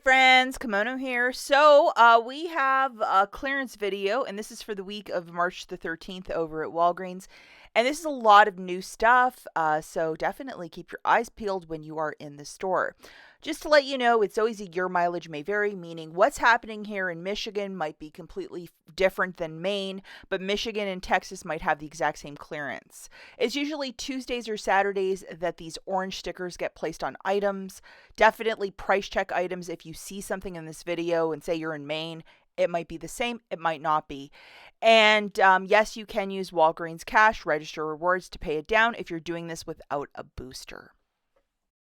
Friends, Kimono here. We have a clearance video, and this is for the week of March the 13th over at Walgreens. And this is a lot of new stuff, so definitely keep your eyes peeled when you are in the store. Just to let you know, it's always a year mileage may vary, meaning what's happening here in Michigan might be completely different than Maine, but Michigan and Texas might have the exact same clearance. It's usually Tuesdays or Saturdays that these orange stickers get placed on items. Definitely price check items. If you see something in this video and say you're in Maine, it might be the same, it might not be. And yes, you can use Walgreens Cash, register rewards to pay it down if you're doing this without a booster.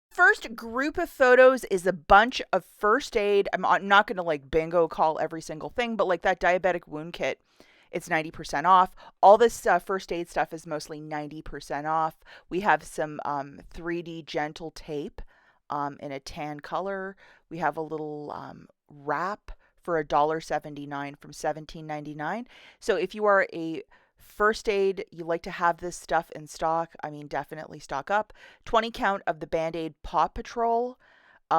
First group of photos is a bunch of first aid. I'm not going to like bingo call every single thing, but like that diabetic wound kit, it's 90% off. All this first aid stuff is mostly 90% off. We have some 3D gentle tape in a tan color. We have a little wrap for $1.79 from $17.99. So if you are a first aid, you like to have this stuff in stock, definitely stock up. 20 count of the Band-Aid Paw Patrol.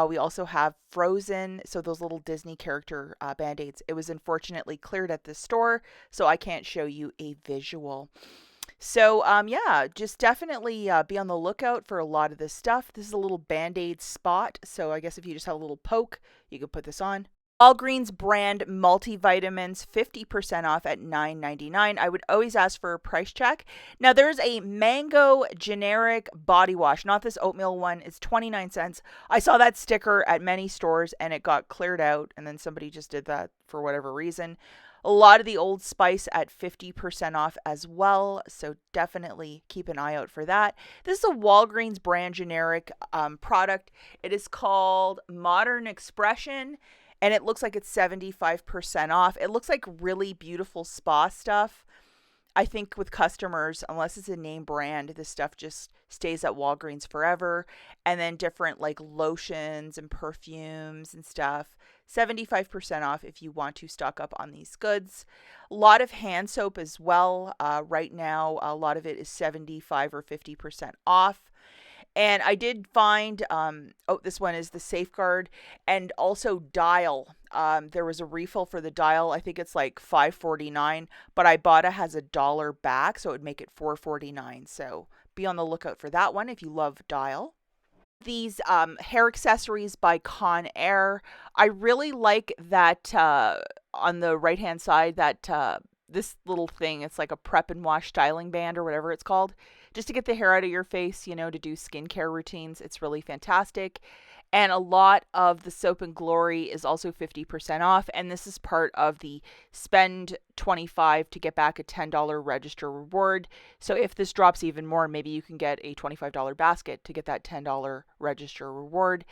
We also have Frozen, so those little Disney character Band-Aids. It was unfortunately cleared at the store, so I can't show you a visual. So, yeah, just definitely be on the lookout for a lot of this stuff. This is a little Band-Aid spot, so I guess if you just have a little poke, you could put this on. Walgreens brand multivitamins, 50% off at $9.99. I would always ask for a price check. Now, there's a mango generic body wash, not this oatmeal one. It's 29 cents. I saw that sticker at many stores and it got cleared out, and then somebody just did that for whatever reason. A lot of the Old Spice at 50% off as well, so definitely keep an eye out for that. This is a Walgreens brand generic product. It is called Modern Expression, and it looks like it's 75% off. It looks like really beautiful spa stuff. I think with customers, unless it's a name brand, this stuff just stays at Walgreens forever. And then different like lotions and perfumes and stuff, 75% off if you want to stock up on these goods. A lot of hand soap as well. Right now, a lot of it is 75 or 50% off. And I did find, this one is the Safeguard and also Dial. There was a refill for the Dial. I think it's like $5.49, but IBOTTA has $1 back, so it would make it $4.49. So be on the lookout for that one if you love Dial. These hair accessories by Conair. I really like that on the right-hand side, that this little thing. It's like a prep and wash styling band or whatever it's called, just to get the hair out of your face, to do skincare routines. It's really fantastic. And a lot of the Soap and Glory is also 50% off. And this is part of the spend $25 to get back a $10 register reward. So if this drops even more, maybe you can get a $25 basket to get that $10 register reward.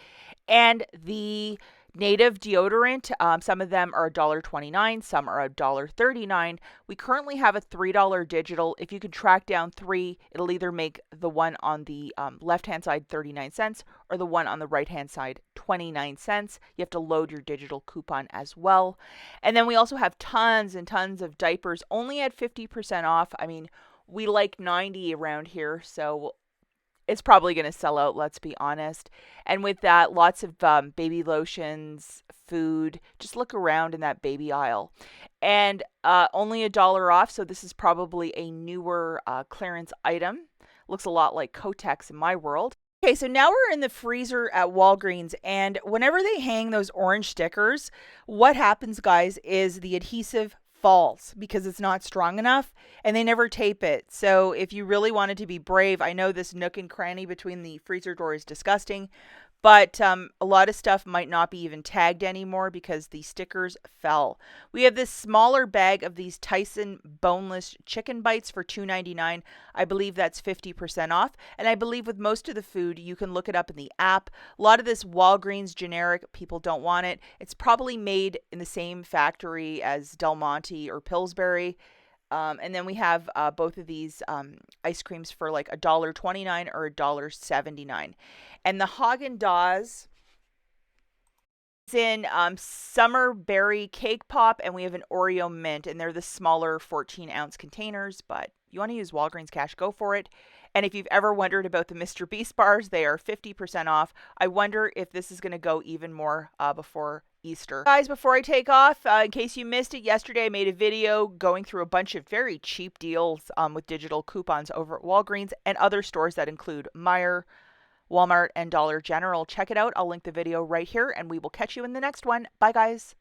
And the Native deodorant, some of them are $1.29, some are $1.39. We currently have a $3 digital. If you could track down 3, it'll either make the one on the left-hand side 39 cents or the one on the right-hand side 29 cents. You have to load your digital coupon as well. And then we also have tons and tons of diapers only at 50% off. We like 90 around here, so it's probably going to sell out, let's be honest. And with that, lots of baby lotions, food. Just look around in that baby aisle. And only $1 off, so this is probably a newer clearance item. Looks a lot like Kotex in my world. Okay, so now we're in the freezer at Walgreens, and whenever they hang those orange stickers, what happens, guys, is the adhesive falls because it's not strong enough and they never tape it. So if you really wanted to be brave, I know this nook and cranny between the freezer door is disgusting, but a lot of stuff might not be even tagged anymore because the stickers fell. We have this smaller bag of these Tyson boneless chicken bites for $2.99. I believe that's 50% off. And I believe with most of the food, you can look it up in the app. A lot of this Walgreens generic, people don't want it. It's probably made in the same factory as Del Monte or Pillsbury. And then we have both of these ice creams for like $1.29 or $1.79. And the Haagen-Dazs is in Summer Berry Cake Pop, and we have an Oreo Mint, and they're the smaller 14-ounce containers. But you want to use Walgreens Cash, go for it. And if you've ever wondered about the Mr. Beast bars, they are 50% off. I wonder if this is going to go even more before Easter. Guys, before I take off, in case you missed it, yesterday I made a video going through a bunch of very cheap deals with digital coupons over at Walgreens and other stores that include Meijer, Walmart, and Dollar General. Check it out. I'll link the video right here, and we will catch you in the next one. Bye, guys.